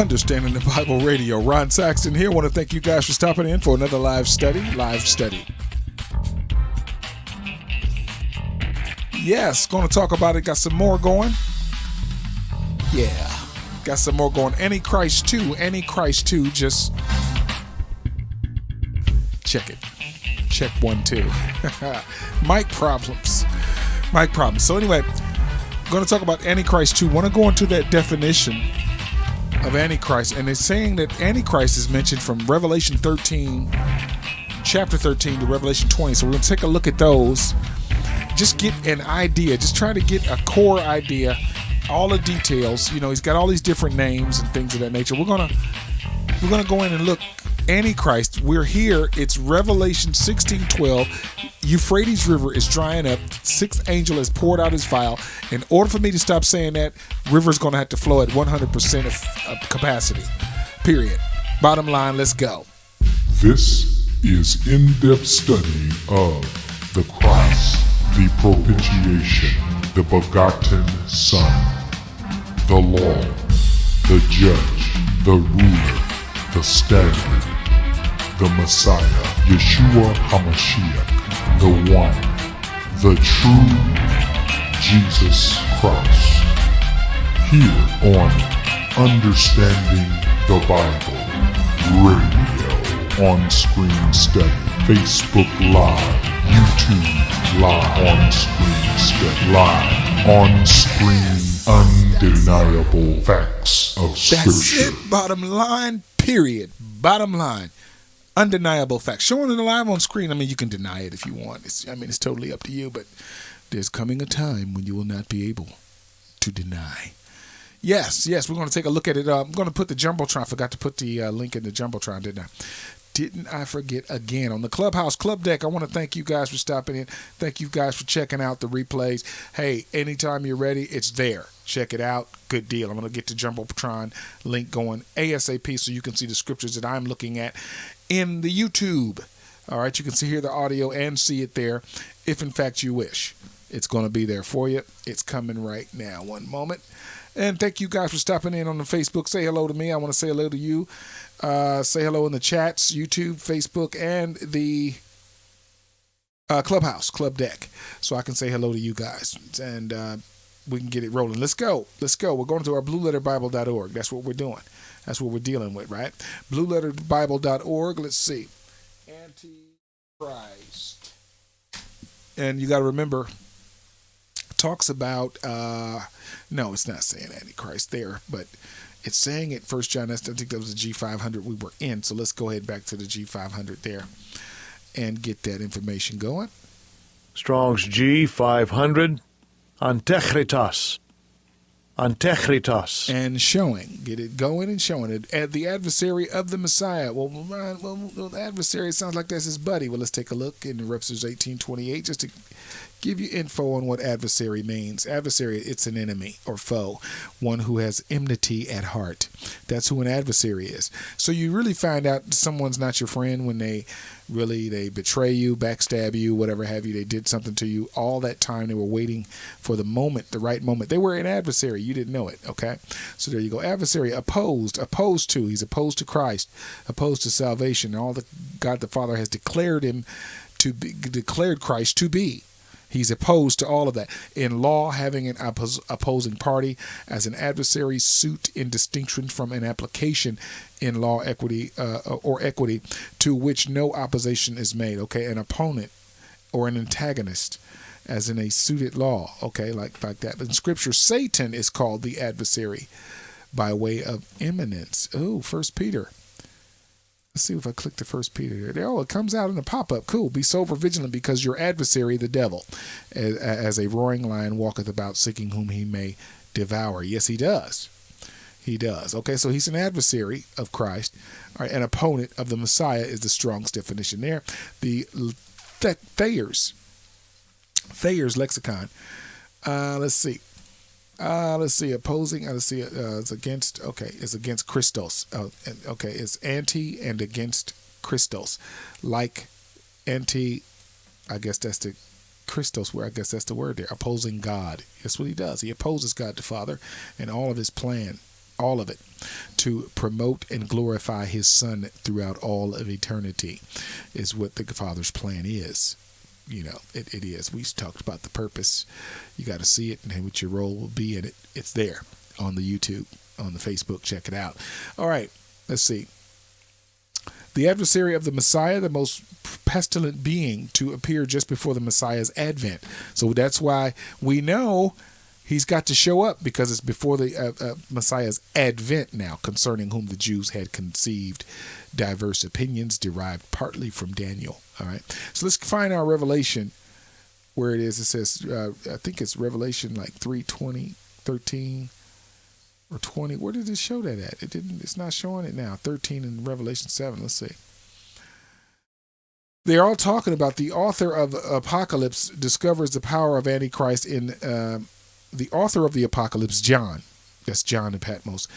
Understanding the Bible Radio. Ron Saxton here. I want to thank you guys for stopping in for another live study. Yes, going to talk about it. Got some more going. Yeah, got some more going. Antichrist 2. Just check it. Check 1, 2. Mic problems. So anyway, I'm going to talk about Antichrist 2. I want to go into that definition of Antichrist, and it's saying that Antichrist is mentioned from Revelation 13, chapter 13 to Revelation 20. So we're going to take a look at those. Just get an idea. Just try to get a core idea. All the details. You know, he's got all these different names and things of that nature. We're gonna go in and look. Antichrist. We're here. It's Revelation 16:12. Euphrates River is drying up. Sixth angel has poured out his vial. In order for me to stop saying that, river's going to have to flow at 100% of capacity. Period. Bottom line, let's go. This is in-depth study of the Christ, the propitiation, the begotten Son, the law, the judge, the ruler, the standard, the Messiah, Yeshua HaMashiach, the one, the true Jesus Christ. Here on Understanding the Bible Radio, on-screen study, Facebook Live, YouTube Live, on-screen study, live, on-screen undeniable facts of Scripture. That's it, bottom line, period. Bottom line. Undeniable facts. Showing it live on screen, I mean, you can deny it if you want. It's totally up to you, but there's coming a time when you will not be able to deny. Yes, we're going to take a look at it. I'm going to put the Jumbotron. I forgot to put the link in the Jumbotron, didn't I forget again? On the Clubhouse Club Deck, I want to thank you guys for stopping in. Thank you guys for checking out the replays. Hey, anytime you're ready, it's there. Check it out. Good deal. I'm going to get the Jumbotron link going ASAP so you can see the scriptures that I'm looking at in the YouTube. All right, you can hear the audio and see it there if in fact you wish. It's going to be there for you. It's coming right now. One moment. And thank you guys for stopping in on the Facebook. Say hello to me. I want to say hello to you. Say hello in the chats, YouTube, Facebook, and the Clubhouse, Club Deck. So I can say hello to you guys. And we can get it rolling. Let's go. We're going to our blueletterbible.org. That's what we're doing. That's what we're dealing with, right? blueletterbible.org. Let's see. Antichrist. And you got to remember, talks about, no, it's not saying Antichrist there, but it's saying it 1 John, I think that was the G500 we were in. So let's go ahead back to the G500 there and get that information going. Strong's G500, Antichrist. And showing, get it going and showing it. At the adversary of the Messiah. Well, the adversary sounds like that's his buddy. Well, let's take a look in Revelation 18:28 just to give you info on what adversary means. Adversary, it's an enemy or foe, one who has enmity at heart. That's who an adversary is. So you really find out someone's not your friend when they betray you, backstab you, whatever have you. They did something to you. All that time they were waiting for the moment, the right moment. They were an adversary. You didn't know it, okay? So there you go. Adversary, opposed to. He's opposed to Christ, opposed to salvation. All that God the Father has declared Christ to be. He's opposed to all of that. In law, having an opposing party as an adversary suit in distinction from an application in law, equity, or equity to which no opposition is made. Okay, an opponent or an antagonist as in a suited law. Okay, like that. In Scripture, Satan is called the adversary by way of eminence. Oh, 1 Peter. Let's see if I click the 1 Peter there. Oh, it comes out in a pop-up. Cool. Be sober vigilant because your adversary, the devil, as a roaring lion walketh about seeking whom he may devour. Yes, he does. He does. Okay, so he's an adversary of Christ. All right, an opponent of the Messiah is the Strong's definition there. The Thayer's lexicon. Let's see. Opposing. It's against. Okay, it's against Christos. Okay, it's anti and against Christos. Like anti, I guess that's the Christos. Where I guess that's the word there. Opposing God. That's what he does. He opposes God the Father and all of his plan, all of it, to promote and glorify his Son throughout all of eternity, is what the Father's plan is. It is. We talked about the purpose. You got to see it and what your role will be in it. It's there on the YouTube, on the Facebook. Check it out. All right, let's see. The adversary of the Messiah, the most pestilent being to appear just before the Messiah's advent. So that's why we know he's got to show up, because it's before the Messiah's advent now, concerning whom the Jews had conceived diverse opinions derived partly from Daniel. All right. So let's find our Revelation where it is. It says, I think it's Revelation like 3:20, 13. Or 20. Where did it show that at? It's not showing it now. 13 in Revelation 7. Let's see. They're all talking about the author of Apocalypse discovers the power of Antichrist in the author of the Apocalypse, John. That's John in Patmos,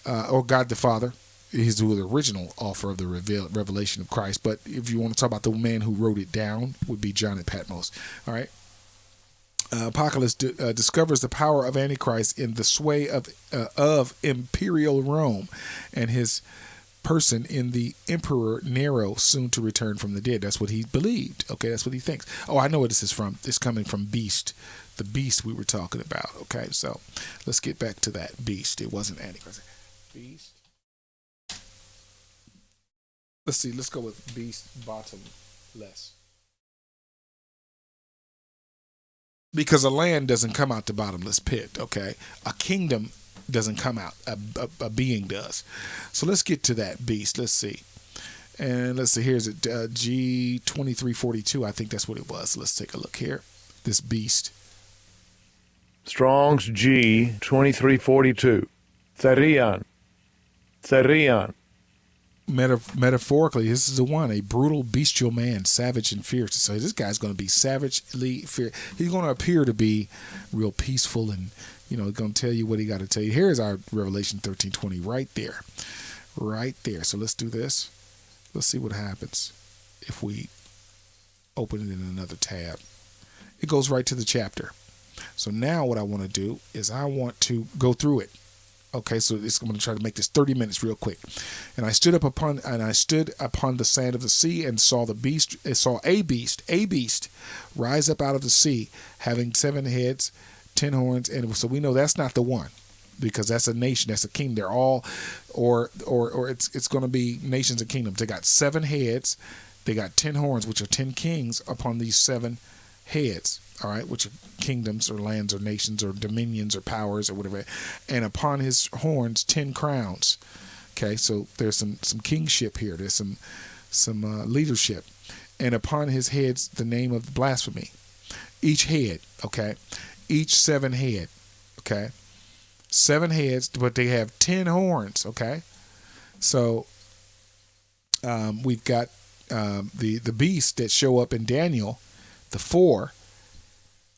or God the Father. He's the original author of the revelation of Christ. But if you want to talk about the man who wrote it down, would be John in Patmos. All right. Apocalypse discovers the power of Antichrist in the sway of imperial Rome, and his person in the Emperor Nero, soon to return from the dead. That's what he believed. Okay, that's what he thinks. Oh, I know where this is from. It's coming from Beast, the beast we were talking about. Okay, so let's get back to that beast. It wasn't Antichrist. Beast. Let's see. Let's go with beast bottomless. Because a land doesn't come out the bottomless pit, okay? A kingdom doesn't come out. A being does. So let's get to that beast. Let's see. And let's see. Here's it. G2342. I think that's what it was. Let's take a look here. This beast. Strong's G 2342. Therion. Metaphorically, this is the one, a brutal, bestial man, savage and fierce. So this guy's going to be savagely fierce. He's going to appear to be real peaceful, and going to tell you what he got to tell you. Here's our Revelation 13:20 right there. So let's do this. Let's see what happens if we open it in another tab. It goes right to the chapter. So now what I want to do is I want to go through it. Okay, so I'm going to try to make this 30 minutes real quick. And I stood upon the sand of the sea and saw a beast rise up out of the sea, having 7 heads, 10 horns, and so we know that's not the one, because that's a nation, that's a kingdom. They're all, or it's going to be nations and kingdoms. They got 7 heads, they got 10 horns, which are 10 kings upon these 7 heads. All right, which are kingdoms or lands or nations or dominions or powers or whatever, and upon his horns 10 crowns. Okay, so there's some kingship here. There's some leadership, and upon his heads the name of blasphemy. Each head, okay, each 7 head, okay, 7 heads, but they have 10 horns. Okay, so we've got the beasts that show up in Daniel, the 4.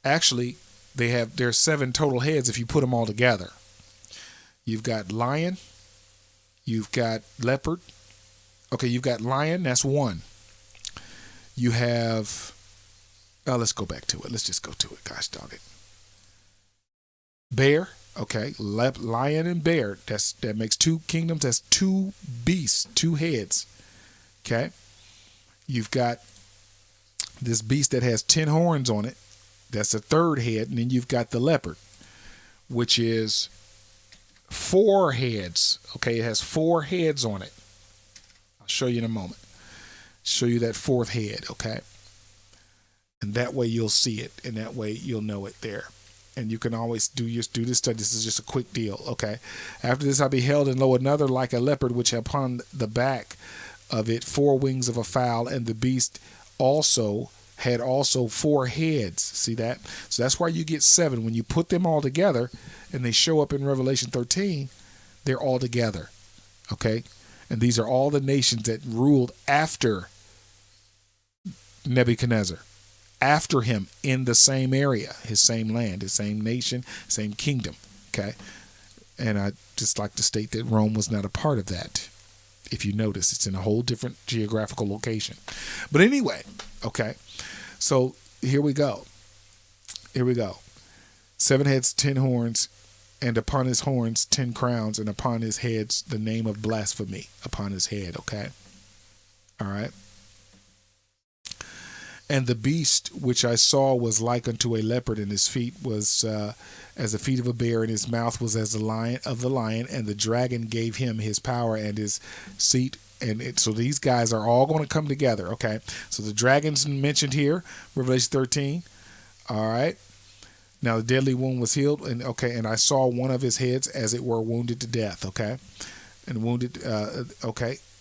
Actually, there's 7 total heads if you put them all together. You've got lion, you've got leopard. Okay, you've got lion, that's 1. You have, let's go back to it. Let's just go to it. Gosh darn it. Bear, okay, lion and bear. That makes 2 kingdoms. That's 2 beasts, 2 heads. Okay, you've got this beast that has 10 horns on it. That's a 3rd head. And then you've got the leopard, which is 4 heads. Okay, it has 4 heads on it. I'll show you in a moment. Show you that 4th head, okay? And that way you'll see it, and that way you'll know it there. And you can always do this study. This is just a quick deal, okay? After this I beheld, and lo, another like a leopard, which upon the back of it 4 wings of a fowl, and the beast had 4 heads. See that? So that's why you get 7. When you put them all together and they show up in Revelation 13, they're all together. Okay? And these are all the nations that ruled after Nebuchadnezzar. After him in the same area, his same land, his same nation, same kingdom. Okay? And I just like to state that Rome was not a part of that. If you notice, it's in a whole different geographical location. But anyway, okay. So here we go. 7 heads, 10 horns, and upon his horns 10 crowns, and upon his heads the name of blasphemy upon his head. Okay. All right. And the beast which I saw was like unto a leopard, and his feet was as the feet of a bear, and his mouth was as the lion of the lion, and the dragon gave him his power and his seat. And so these guys are all going to come together. Okay. So the dragon's mentioned here, Revelation 13. All right. Now the deadly wound was healed, and and I saw one of his heads as it were wounded to death. Okay. And wounded.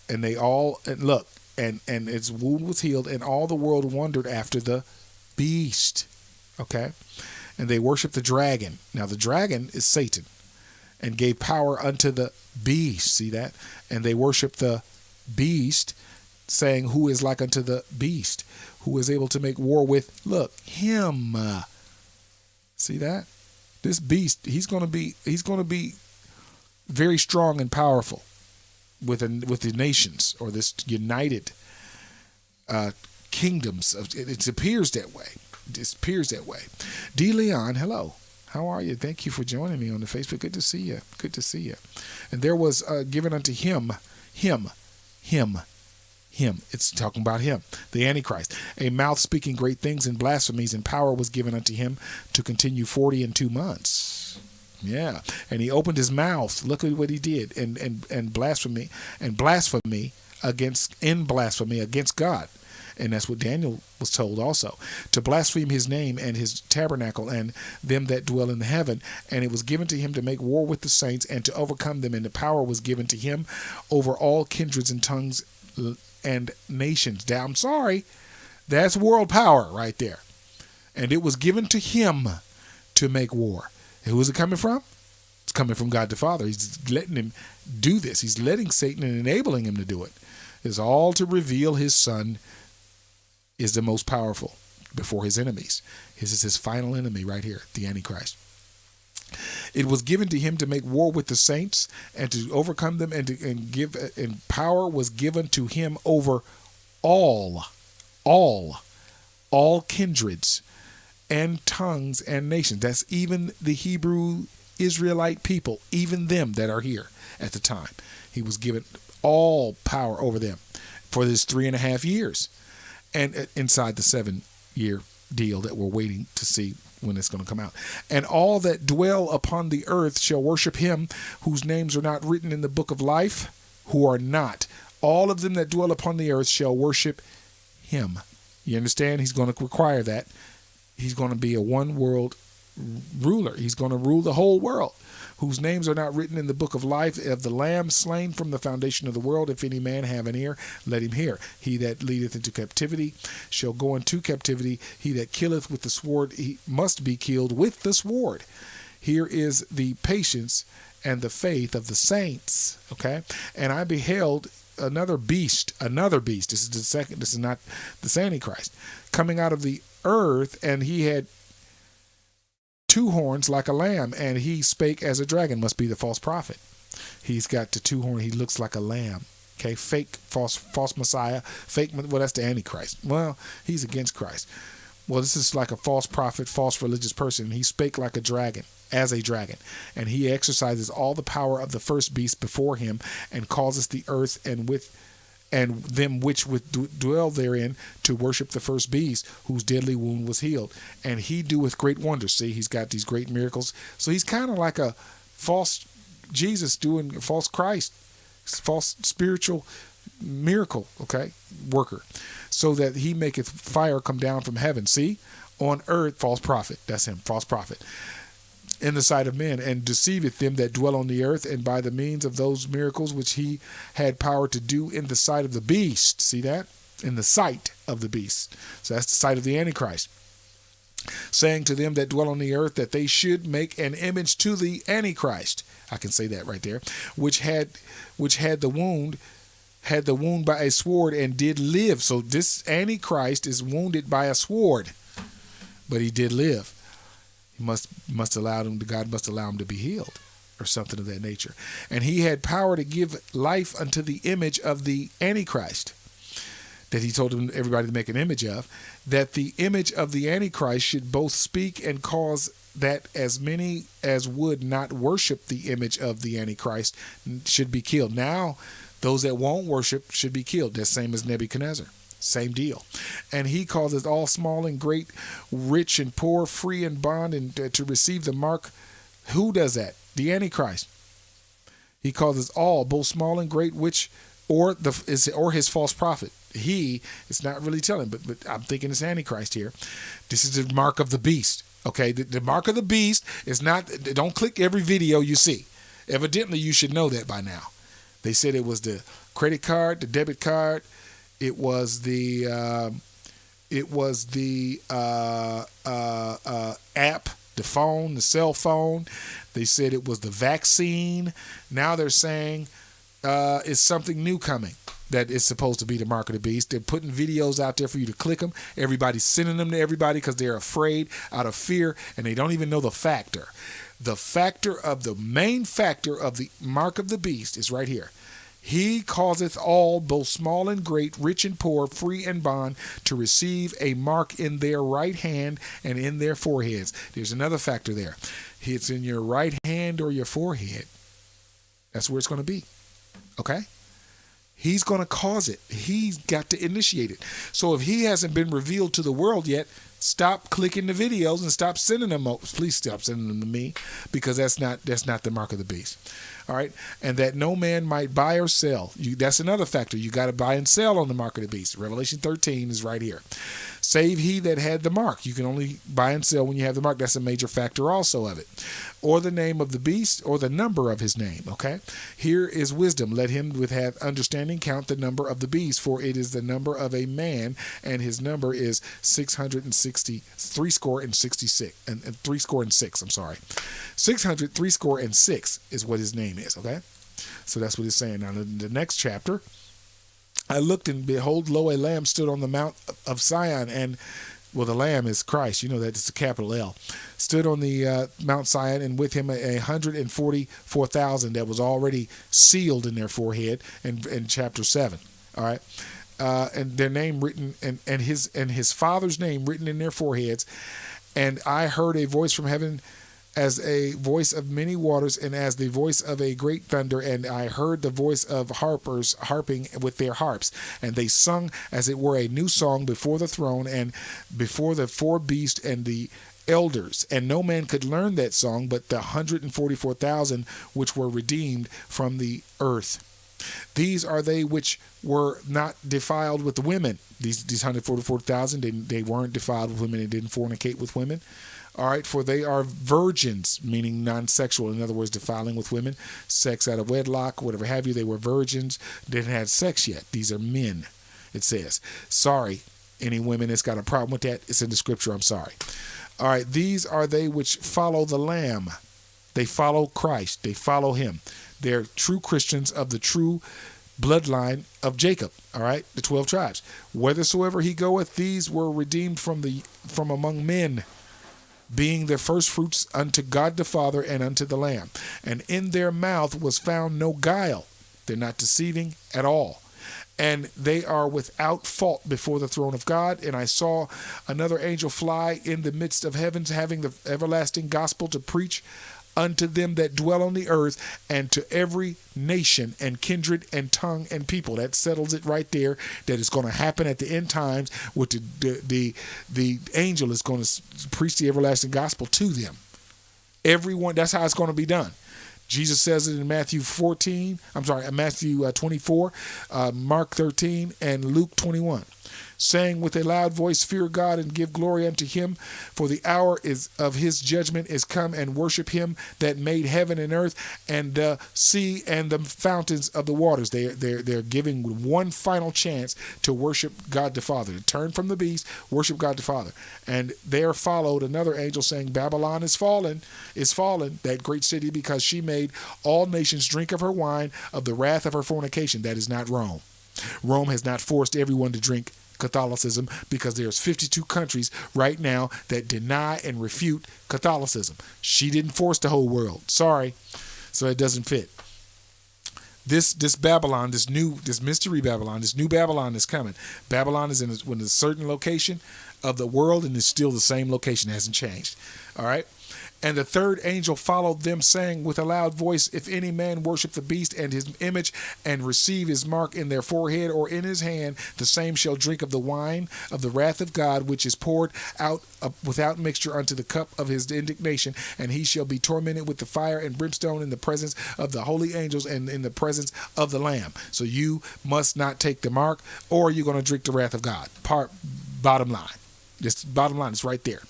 And they all, and look, and its wound was healed, and all the world wondered after the beast. Okay. And they worshiped the dragon. Now the dragon is Satan, and gave power unto the beast. See that? And they worshiped the beast, saying, who is like unto the beast, who is able to make war with, look, him. See that? This beast, he's going to be very strong and powerful with the nations, or this united kingdoms. It appears that way. It appears that way. D. Leon, hello. How are you? Thank you for joining me on the Facebook. Good to see you. Good to see you. And there was given unto him. It's talking about him, the Antichrist. A mouth speaking great things and blasphemies, and power was given unto him to continue 40 and 2 months. Yeah. And he opened his mouth. Look at what he did. And blasphemy against God. And that's what Daniel was told also, to blaspheme his name and his tabernacle and them that dwell in heaven. And it was given to him to make war with the saints and to overcome them. And the power was given to him over all kindreds and tongues and nations. Now, I'm sorry, that's world power right there. And it was given to him to make war. And who is it coming from? It's coming from God the Father. He's letting him do this. He's letting Satan and enabling him to do it. It's all to reveal his son is the most powerful before his enemies. This is his final enemy right here, the Antichrist. It was given to him to make war with the saints and to overcome them, and power was given to him over all kindreds and tongues and nations. That's even the Hebrew Israelite people, even them that are here at the time. He was given all power over them for this 3.5 years. And inside the 7-year deal that we're waiting to see when it's going to come out. And all that dwell upon the earth shall worship him whose names are not written in the book of life, who are not. All of them that dwell upon the earth shall worship him. You understand? He's going to require that. He's going to be a one world ruler. He's going to rule the whole world. Whose names are not written in the book of life of the Lamb slain from the foundation of the world. If any man have an ear, let him hear. He that leadeth into captivity shall go into captivity. He that killeth with the sword, he must be killed with the sword. Here is the patience and the faith of the saints. Okay. And I beheld another beast. This is the second. This is not the Antichrist. Coming out of the earth, and he had 2 horns like a lamb, and he spake as a dragon. Must be the false prophet. He's got the 2 horns. He looks like a lamb. Okay, fake false Messiah. Well, that's the Antichrist. Well, he's against Christ. Well, this is like a false prophet, false religious person. He spake like a dragon, as a dragon, and he exercises all the power of the first beast before him, and causes the earth and them which dwell therein to worship the first beast, whose deadly wound was healed. And he doeth great wonders. See, he's got these great miracles. So he's kind of like a false Jesus doing a false Christ, false spiritual miracle, worker. So that he maketh fire come down from heaven. See, on earth, false prophet. That's him, false prophet. In the sight of men, and deceiveth them that dwell on the earth, and by the means of those miracles which he had power to do in the sight of the beast. See that? In the sight of the beast. So that's the sight of the Antichrist. Saying to them that dwell on the earth that they should make an image to the Antichrist. I can say that right there. Which had the wound by a sword and did live. So this Antichrist is wounded by a sword, but he did live. He must allow him. God must allow him to be healed, or something of that nature. And he had power to give life unto the image of the Antichrist. that he told everybody to make an image of, that the image of the Antichrist should both speak and cause that as many as would not worship the image of the Antichrist should be killed. Now, those that won't worship should be killed. That's same as Nebuchadnezzar. Same deal. And he causes all small and great, rich and poor, free and bond, and to receive the mark. Who does that? The Antichrist. He causes all, both small and great, which or his false prophet. It's not really telling, but I'm thinking it's Antichrist here. This is the mark of the beast. Okay, the mark of the beast is not. Don't click every video you see. Evidently, you should know that by now. They said it was the credit card, the debit card. It was the app, the phone, the cell phone. They said it was the vaccine. Now they're saying it's something new coming that is supposed to be the mark of the beast. They're putting videos out there for you to click them. Everybody's sending them to everybody because they're afraid out of fear, and they don't even know the factor. The main factor of the mark of the beast is right here. He causeth all, both small and great, rich and poor, free and bond, to receive a mark in their right hand and in their foreheads. There's another factor there. It's in your right hand or your forehead. That's where it's going to be. Okay? He's going to cause it. He's got to initiate it. So if he hasn't been revealed to the world yet, stop clicking the videos and stop sending them. Please stop sending them to me, because that's not the mark of the beast. All right, and that no man might buy or sell. That's another factor. You got to buy and sell on the mark of the beast. Revelation 13 is right here. Save he that had the mark. You can only buy and sell when you have the mark. That's a major factor also of it. Or the name of the beast, or the number of his name. Okay, here is wisdom. Let him with have understanding count the number of the beast, for it is the number of a man, and his number is 666. And 606. I'm sorry, 666 is what his name is. Okay, so that's what he's saying. Now in the next chapter, I looked, and behold, lo, a lamb stood on the mount of Sion, and the lamb is Christ. You know that it's a capital L. Stood on the Mount Sion, and with him 144,000 that was already sealed in their forehead in chapter 7. All right, and their name written, and his father's name written in their foreheads. And I heard a voice from heaven, as a voice of many waters, and as the voice of a great thunder, and I heard the voice of harpers harping with their harps, and they sung as it were a new song before the throne and before the four beasts and the elders, and no man could learn that song but the 144,000 which were redeemed from the earth. These are they which were not defiled with the women. These 144,000, they weren't defiled with women. They didn't fornicate with women. All right, for they are virgins, meaning non-sexual. In other words, defiling with women, sex out of wedlock, whatever have you. They were virgins, didn't have sex yet. These are men, it says. Sorry, any women that's got a problem with that, it's in the scripture, I'm sorry. All right, these are they which follow the Lamb. They follow Christ. They follow him. They're true Christians of the true bloodline of Jacob. All right, the 12 tribes. Whithersoever he goeth, these were redeemed from among men, being their first fruits unto God the Father and unto the Lamb. And in their mouth was found no guile. They're not deceiving at all. And they are without fault before the throne of God. And I saw another angel fly in the midst of heavens, having the everlasting gospel to preach unto them that dwell on the earth, and to every nation and kindred and tongue and people. That settles it right there, that it's going to happen at the end times, with the angel is going to preach the everlasting gospel to them. Everyone, that's how it's going to be done. Jesus says it in Matthew 24, Mark 13, and Luke 21. Saying with a loud voice, fear God and give glory unto him, for the hour of his judgment is come, and worship him that made heaven and earth and the sea and the fountains of the waters. They're giving one final chance to worship God the Father, to turn from the beast, worship God the Father. And there followed another angel saying, Babylon is fallen, that great city, because she made all nations drink of her wine, of the wrath of her fornication. That is not Rome. Rome has not forced everyone to drink Catholicism, because there's 52 countries right now that deny and refute Catholicism. She didn't force the whole world. Sorry. So it doesn't fit. this Babylon, this mystery Babylon, this new Babylon is coming. Babylon is in a certain location of the world, and it's still the same location, it hasn't changed. All right. And the third angel followed them, saying with a loud voice, if any man worship the beast and his image, and receive his mark in their forehead or in his hand, the same shall drink of the wine of the wrath of God, which is poured out without mixture unto the cup of his indignation, and he shall be tormented with the fire and brimstone in the presence of the holy angels and in the presence of the Lamb. So you must not take the mark, or you're going to drink the wrath of God. Bottom line. Just bottom line is right there.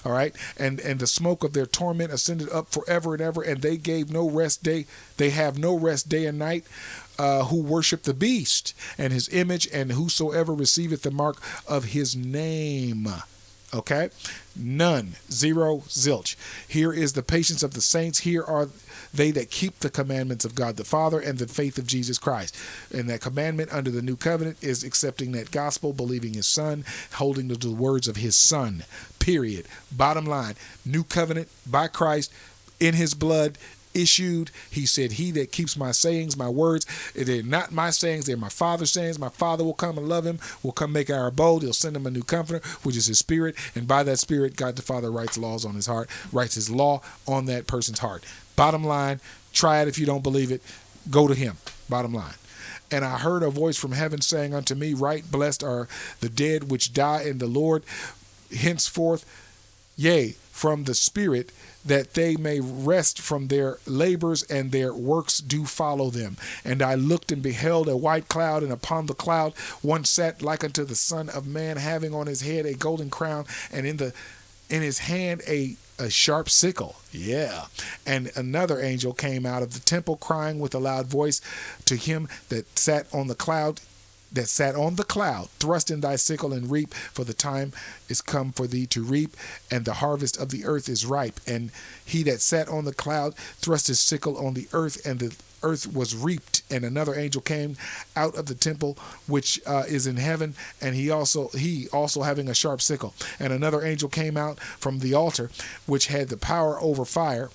All right. And the smoke of their torment ascended up forever and ever, and they gave no rest day. They have no rest day and night, who worship the beast and his image, and whosoever receiveth the mark of his name. Okay. None. Zero. Zilch. Here is the patience of the saints. Here are they that keep the commandments of God the Father and the faith of Jesus Christ. And that commandment under the new covenant is accepting that gospel, believing his son, holding to the words of his son. Period. Bottom line, new covenant by Christ in his blood, issued. He said, he that keeps my sayings, my words, they're not my sayings, they're my Father's sayings. My Father will come and love him, will come make our abode. He'll send him a new comforter, which is his spirit. And by that spirit, God the Father writes laws on his heart, writes his law on that person's heart. Bottom line, try it if you don't believe it. Go to him. Bottom line. And I heard a voice from heaven saying unto me, right, blessed are the dead which die in the Lord henceforth, yea, from the Spirit, that they may rest from their labors, and their works do follow them. And I looked and beheld a white cloud, and upon the cloud one sat like unto the Son of Man, having on his head a golden crown, and in his hand a sharp sickle. Yeah. And another angel came out of the temple, crying with a loud voice to him that sat on the cloud, thrust in thy sickle and reap, for the time is come for thee to reap, and the harvest of the earth is ripe. And he that sat on the cloud thrust his sickle on the earth, and the earth was reaped. And another angel came out of the temple which is in heaven, and he also having a sharp sickle. And another angel came out from the altar, which had power over fire,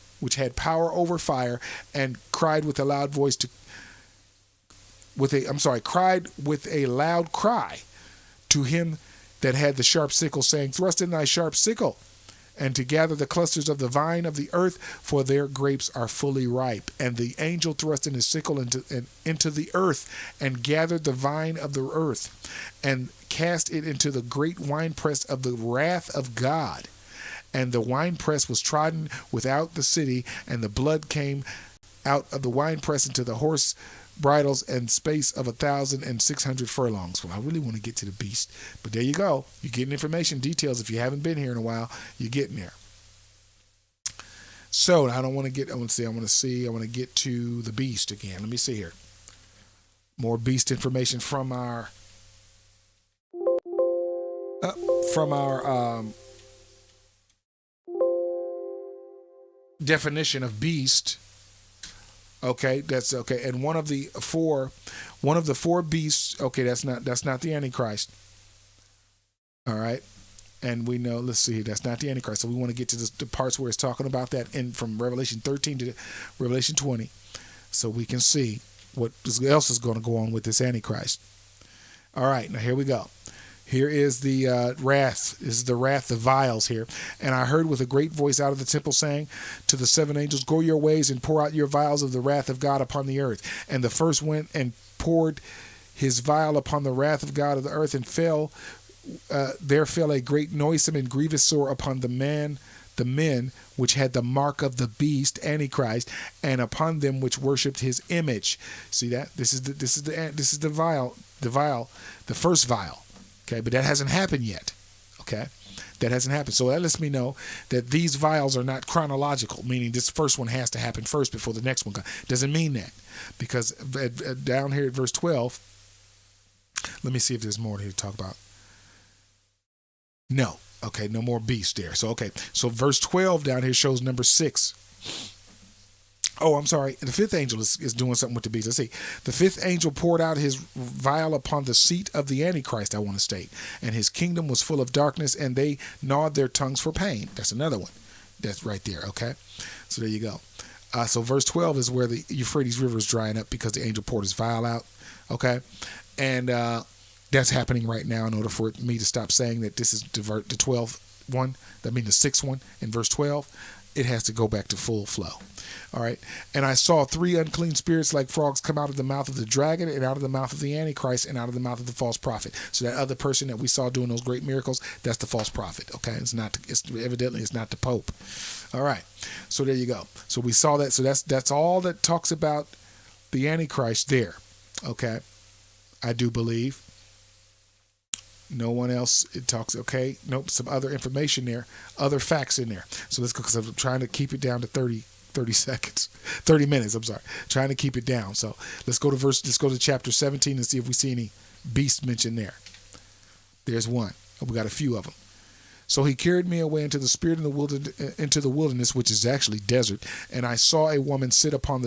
and cried with a loud voice cried with a loud cry to him that had the sharp sickle, saying, thrust in thy sharp sickle, and to gather the clusters of the vine of the earth, for their grapes are fully ripe. And the angel thrust in his sickle into the earth, and gathered the vine of the earth, and cast it into the great winepress of the wrath of God. And the winepress was trodden without the city, and the blood came out of the winepress into the horse bridles, and space of 1,600 furlongs. Well, I really want to get to the beast, but there you go. You're getting information, details. If you haven't been here in a while, you're getting there. So I want to get to the beast again. Let me see here. More beast information from our definition of beast. Okay, that's okay. And one of the four beasts, okay, that's not the Antichrist. All right. And we know, let's see, that's not the Antichrist. So we want to get to the parts where it's talking about that from Revelation 13 to Revelation 20, so we can see what else is going to go on with this Antichrist. All right, now here we go. Here is the wrath. This is the wrath, the vials here. And I heard with a great voice out of the temple saying to the seven angels, go your ways and pour out your vials of the wrath of God upon the earth. And the first went and poured his vial upon the wrath of God of the earth, and there fell a great noisome and grievous sore upon the men which had the mark of the beast, Antichrist, and upon them which worshipped his image. See that? This is the vial, the first vial. Okay, but that hasn't happened yet. Okay, that hasn't happened. So that lets me know that these vials are not chronological, meaning this first one has to happen first before the next one comes. Doesn't mean that, because down here at verse 12, let me see if there's more here to talk about. No. Okay, no more beast there. So, okay, so verse 12 down here shows number 6. Oh, I'm sorry. The fifth angel is doing something with the beast. Let's see. The fifth angel poured out his vial upon the seat of the Antichrist, I want to state. And his kingdom was full of darkness, and they gnawed their tongues for pain. That's another one. That's right there, okay? So there you go. So verse 12 is where the Euphrates River is drying up because the angel poured his vial out. Okay. And that's happening right now. In order for me to stop saying that this is the 12th one, that means the 6th one in verse 12, it has to go back to full flow. All right. And I saw 3 unclean spirits like frogs come out of the mouth of the dragon and out of the mouth of the Antichrist and out of the mouth of the false prophet. So that other person that we saw doing those great miracles, that's the false prophet. Okay. It's not the Pope. All right. So there you go. So we saw that. So that's all that talks about the Antichrist there. Okay. I do believe. No one else, it talks, okay, nope, some other information there, other facts in there. So let's go, because I'm trying to keep it down to 30 minutes, I'm sorry. Trying to keep it down. So let's go to chapter 17 and see if we see any beasts mentioned there. There's one. We got a few of them. So he carried me away into the spirit in the wilderness, which is actually desert, and I saw a woman sit upon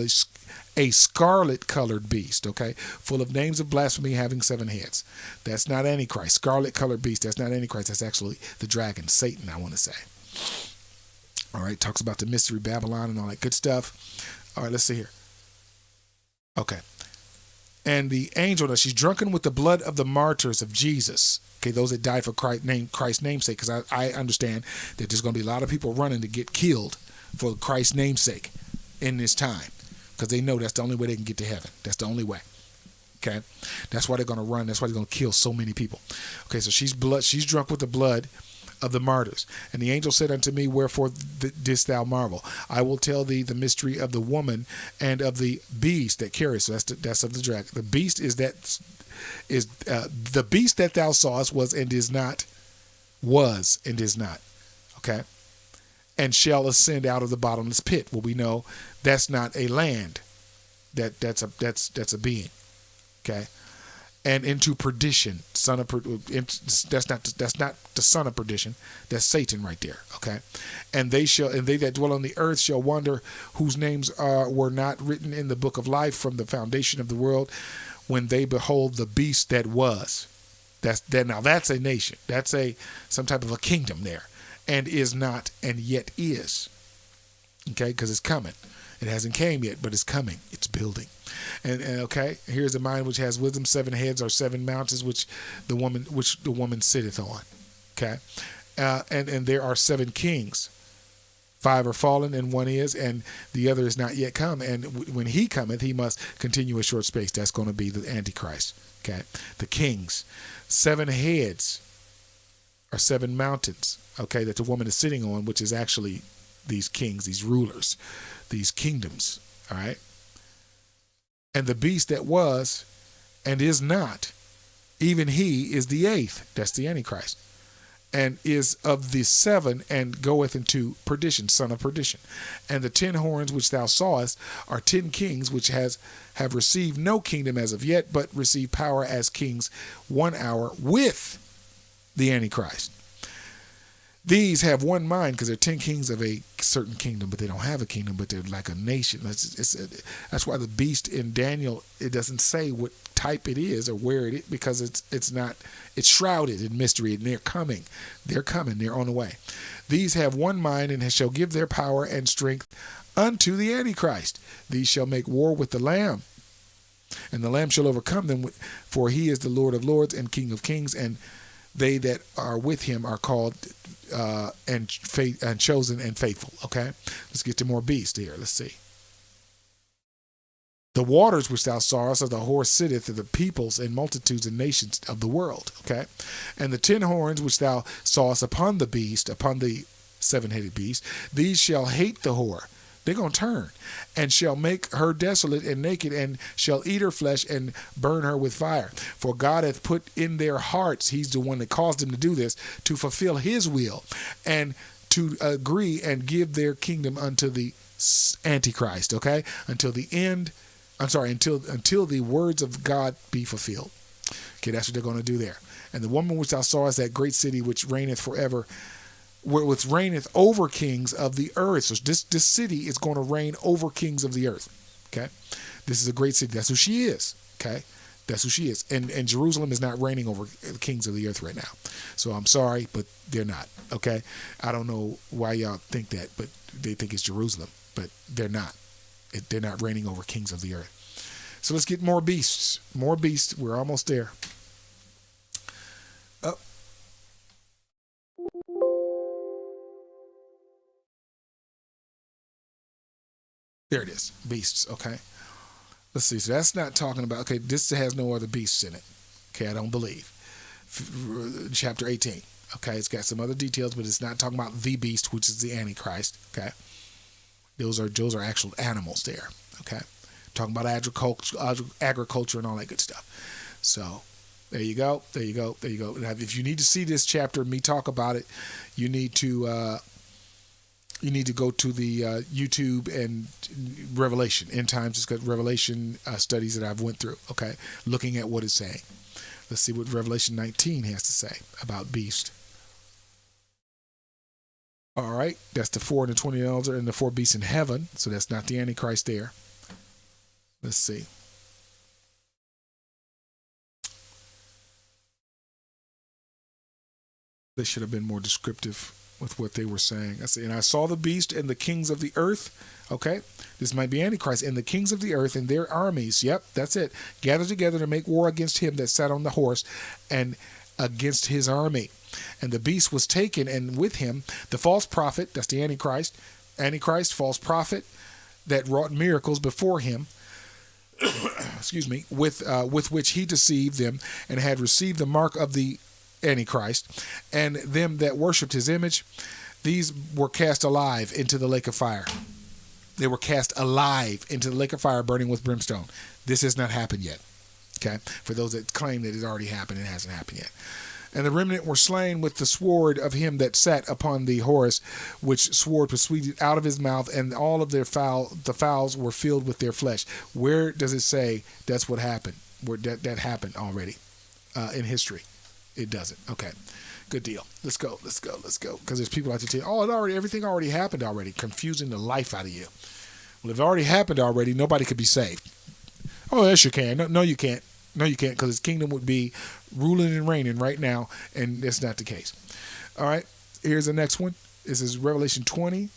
a scarlet-colored beast, okay, full of names of blasphemy, having 7 heads. That's not Antichrist. Scarlet-colored beast, that's not Antichrist. That's actually the dragon, Satan, I want to say. All right, talks about the mystery Babylon and all that good stuff. All right, let's see here. Okay. And the angel, she's drunken with the blood of the martyrs of Jesus. Okay, those that died for Christ's namesake, because I understand that there's going to be a lot of people running to get killed for Christ's namesake in this time, because they know that's the only way they can get to heaven. That's the only way. Okay, that's why they're going to run. That's why they're going to kill so many people. Okay, so she's drunk with the blood of the martyrs. And the angel said unto me, wherefore didst thou marvel? I will tell thee the mystery of the woman and of the beast that carries. So that's of the dragon. The beast is the beast that thou sawest was and is not. Okay, and shall ascend out of the bottomless pit. Well, we know that's not a land. That's a being. Okay. And into perdition, that's not the son of perdition. That's Satan right there. Okay, and they that dwell on the earth shall wonder, whose names were not written in the book of life from the foundation of the world, when they behold the beast that was. Now that's a nation. That's some type of a kingdom there, and is not, and yet is. Okay, because it's coming. It hasn't came yet, but it's coming. It's building. And okay, here's a mind which has wisdom. 7 heads are 7 mountains which the woman sitteth on. Okay, and there are 7 kings. 5 are fallen, and 1 is, and the other is not yet come. And when he cometh, he must continue a short space. That's going to be the Antichrist. Okay, the kings. 7 heads are 7 mountains. Okay, that the woman is sitting on, which is actually these kings, these rulers, these kingdoms. All right. And the beast that was and is not, even he is the 8th. That's the Antichrist. And is of the 7 and goeth into perdition, son of perdition. And the 10 horns which thou sawest are 10 kings which have received no kingdom as of yet, but receive power as kings 1 hour with the Antichrist. These have one mind, because they're 10 kings of a certain kingdom, but they don't have a kingdom, but they're like a nation. That's why the beast in Daniel, it doesn't say what type it is or where it is, because it's shrouded in mystery, and they're coming, they're on the way. These have one mind, and shall give their power and strength unto the Antichrist. These shall make war with the Lamb, and the Lamb shall overcome them, for he is the Lord of lords and King of kings, and they that are with him are called and chosen and faithful. Okay, let's get to more beasts here. Let's see. The waters which thou sawest are the horse sitteth of the peoples and multitudes and nations of the world. Okay, and the 10 horns which thou sawest upon the beast, upon the 7-headed beast, these shall hate the whore. They're going to turn, and shall make her desolate and naked, and shall eat her flesh and burn her with fire. For God hath put in their hearts, he's the one that caused them to do this, to fulfill his will, and to agree and give their kingdom unto the Antichrist, okay? Until the words of God be fulfilled. Okay, that's what they're going to do there. And the woman which thou sawest, that great city which reigneth forever, which reigneth over kings of the earth. So this city is going to reign over kings of the earth. Okay, this is a great city. That's who she is. Okay, that's who she is. And Jerusalem is not reigning over the kings of the earth right now. So I'm sorry, but they're not. Okay, I don't know why y'all think that, but they think it's Jerusalem, but they're not. They're not reigning over kings of the earth. So let's get more beasts. More beasts. We're almost there. Oh. There it is. Beasts. Okay. Let's see. So that's not talking about, okay, this has no other beasts in it. Okay, I don't believe. Chapter 18. Okay, it's got some other details, but it's not talking about the beast, which is the Antichrist. Okay. Those are actual animals there. Okay. Talking about agriculture and all that good stuff. So there you go. There you go. There you go. Now, if you need to see this chapter and me talk about it, you need to go to the YouTube and Revelation. End Times, it's got Revelation studies that I've went through. Okay. Looking at what it's saying. Let's see what Revelation 19 has to say about beast. All right. That's the 4 and the 20 elders and the 4 beasts in heaven. So that's not the Antichrist there. Let's see. They should have been more descriptive with what they were saying. I say, and I saw the beast and the kings of the earth. Okay, this might be Antichrist, and the kings of the earth and their armies. Yep, that's it. Gathered together to make war against him that sat on the horse and against his army. And the beast was taken, and with him the false prophet. That's the Antichrist. Antichrist, false prophet that wrought miracles before him. Excuse me, with which he deceived them, and had received the mark of the Antichrist, and them that worshipped his image. These were cast alive into the lake of fire. They were cast alive into the lake of fire, burning with brimstone. This has not happened yet. Okay, for those that claim that it already happened, it hasn't happened yet. And the remnant were slain with the sword of him that sat upon the horse, which sword proceeded out of his mouth, and all of the fowls were filled with their flesh. Where does it say that's what happened? Where that happened already in history? It doesn't. Okay, good deal. Let's go. Because there's people out there saying, everything already happened already, confusing the life out of you. Well, if it already happened already, nobody could be saved. Oh, yes, you can. No, you can't. No, you can't, because his kingdom would be ruling and reigning right now, and that's not the case. All right, here's the next one. This is Revelation 20.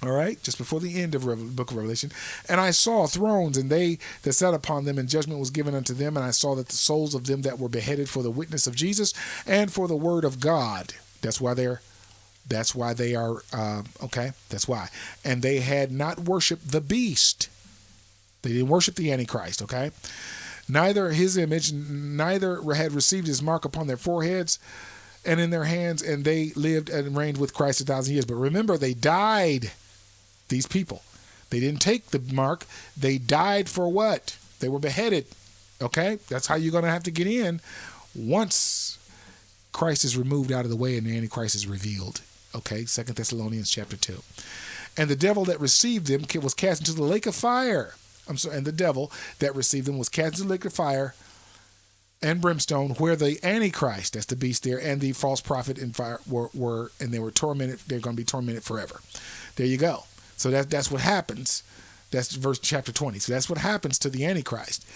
All right, just before the end of the book of Revelation. And I saw thrones, and they that sat upon them, and judgment was given unto them. And I saw that the souls of them that were beheaded for the witness of Jesus and for the word of God. That's why they are, okay, that's why. And they had not worshipped the beast. They didn't worship the Antichrist, okay? Neither his image, neither had received his mark upon their foreheads and in their hands, and they lived and reigned with Christ 1,000 years. But remember, they died, these people. They didn't take the mark. They died for what? They were beheaded, okay? That's how you're going to have to get in once Christ is removed out of the way and the Antichrist is revealed, okay? 2 Thessalonians chapter 2. And the devil that received them was cast into the lake of fire. And the devil that received them was cast into the lake of fire and brimstone, where the Antichrist, that's the beast there, and the false prophet in fire were, and they were tormented. They're going to be tormented forever. There you go. So that's what happens. That's chapter 20. So that's what happens to the Antichrist.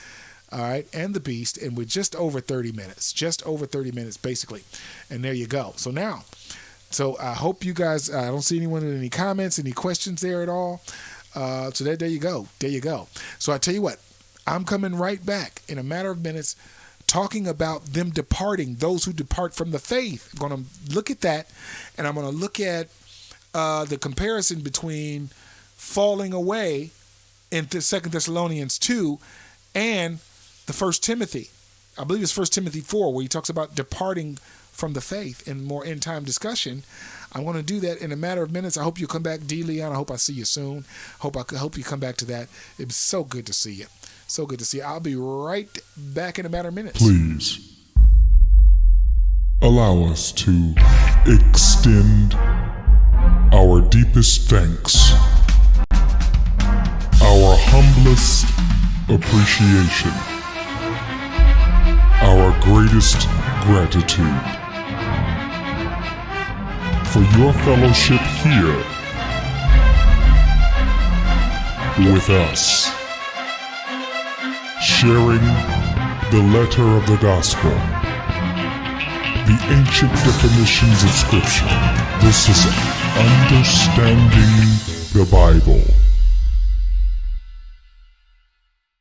All right, and the beast, and we're just over 30 minutes, basically. And there you go. So now, I hope you guys, I don't see anyone with any comments, any questions there at all. So there you go. So I tell you what, I'm coming right back in a matter of minutes, talking about them departing, those who depart from the faith. I'm going to look at that, and I'm going to look at the comparison between falling away in 2 Thessalonians 2 and the 1 Timothy. I believe it's 1 Timothy 4, where he talks about departing from the faith in more end-time discussion. I'm going to do that in a matter of minutes. I hope you come back, D. Leon. I hope I see you soon. Hope you come back to that. It's so good to see you. So good to see you. I'll be right back in a matter of minutes. Please allow us to extend our deepest thanks, our humblest appreciation, our greatest gratitude for your fellowship here with us, sharing the letter of the gospel, the ancient definitions of Scripture. This is Understanding the Bible.